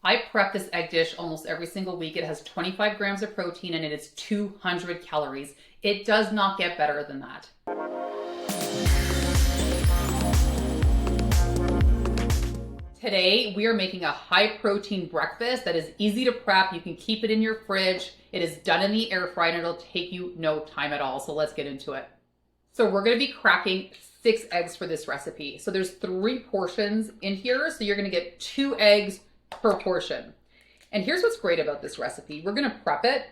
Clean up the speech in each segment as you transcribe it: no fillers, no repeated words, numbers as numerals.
I prep this egg dish almost every single week. It has 25 grams of protein and it is 200 calories. It does not get better than that. Today, we are making a high protein breakfast that is easy to prep. You can keep it in your fridge. It is done in the air fryer and it'll take you no time at all. So let's get into it. So we're gonna be cracking 6 eggs for this recipe. So there's 3 portions in here. So you're gonna get 2 eggs per portion. And here's what's great about this recipe. We're gonna prep it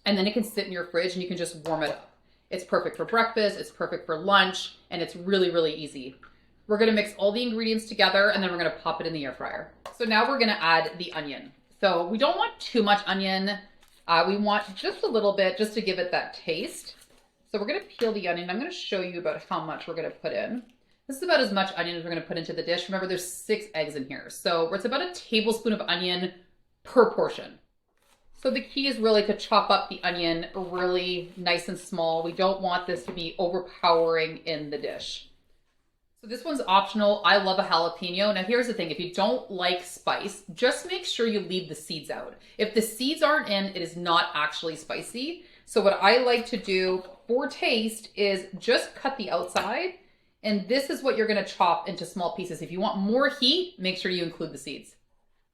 and then it can sit in your fridge and you can just warm it up. It's perfect for breakfast, it's perfect for lunch, and it's really, really easy. We're gonna mix all the ingredients together and then we're gonna pop it in the air fryer. So now we're gonna add the onion. So we don't want too much onion. We want just a little bit just to give it that taste. So we're gonna peel the onion. I'm gonna show you about how much we're gonna put in. This is about as much onion as we're gonna put into the dish. Remember, there's 6 eggs in here. So it's about a tablespoon of onion per portion. So the key is really to chop up the onion really nice and small. We don't want this to be overpowering in the dish. So this one's optional. I love a jalapeno. Now here's the thing, if you don't like spice, just make sure you leave the seeds out. If the seeds aren't in, it is not actually spicy. So what I like to do for taste is just cut the outside, and this is what you're gonna chop into small pieces. If you want more heat, make sure you include the seeds.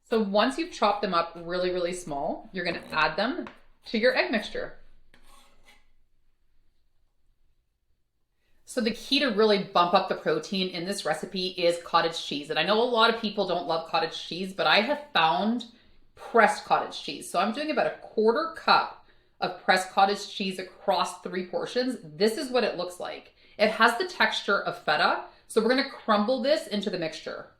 So once you've chopped them up really, really small, you're gonna add them to your egg mixture. So the key to really bump up the protein in this recipe is cottage cheese. And I know a lot of people don't love cottage cheese, but I have found pressed cottage cheese. So I'm doing about a 1/4 cup of pressed cottage cheese across 3 portions. This is what it looks like. It has the texture of feta, so we're gonna crumble this into the mixture.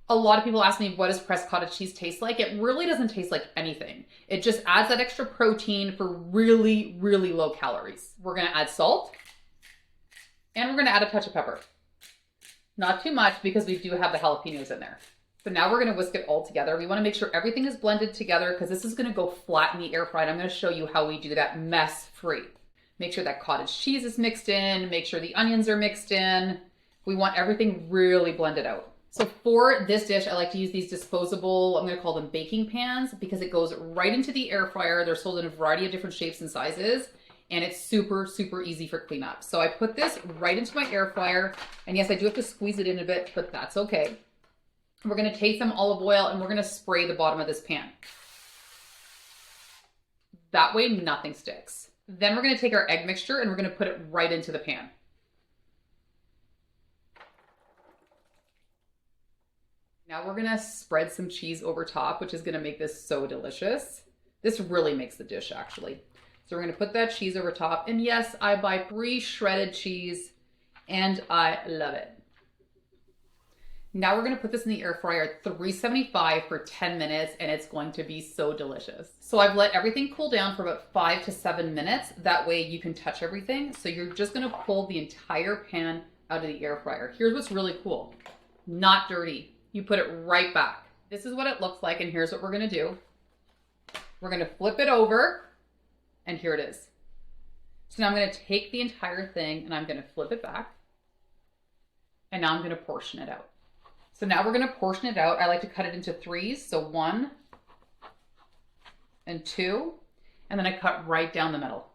A lot of people ask me, what does pressed cottage cheese taste like? It really doesn't taste like anything. It just adds that extra protein for really, really low calories. We're gonna add salt, and we're gonna add a touch of pepper. Not too much because we do have the jalapenos in there. So now we're gonna whisk it all together. We wanna make sure everything is blended together because this is gonna go flat in the air fryer. I'm gonna show you how we do that mess-free. Make sure that cottage cheese is mixed in, make sure the onions are mixed in. We want everything really blended out. So for this dish, I like to use these disposable, I'm gonna call them baking pans, because it goes right into the air fryer. They're sold in a variety of different shapes and sizes, and it's super, super easy for cleanup. So I put this right into my air fryer, and yes, I do have to squeeze it in a bit, but that's okay. We're gonna take some olive oil and we're gonna spray the bottom of this pan. That way nothing sticks. Then we're gonna take our egg mixture and we're gonna put it right into the pan. Now we're gonna spread some cheese over top, which is gonna make this so delicious. This really makes the dish, actually. So we're gonna put that cheese over top. And yes, I buy 3 shredded cheese and I love it. Now we're gonna put this in the air fryer at 375 for 10 minutes and it's going to be so delicious. So I've let everything cool down for about 5 to 7 minutes. That way you can touch everything. So you're just gonna pull the entire pan out of the air fryer. Here's what's really cool. Not dirty. You put it right back. This is what it looks like, and here's what we're gonna do. We're gonna flip it over, and here it is. So now I'm gonna take the entire thing and I'm gonna flip it back, and now I'm gonna portion it out. So now we're gonna portion it out. I like to cut it into 3s, so 1 and 2, and then I cut right down the middle.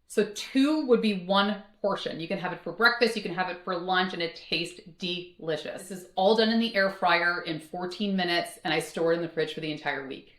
So 2 would be 1 portion. You can have it for breakfast, you can have it for lunch, and it tastes delicious. This is all done in the air fryer in 14 minutes, and I store it in the fridge for the entire week.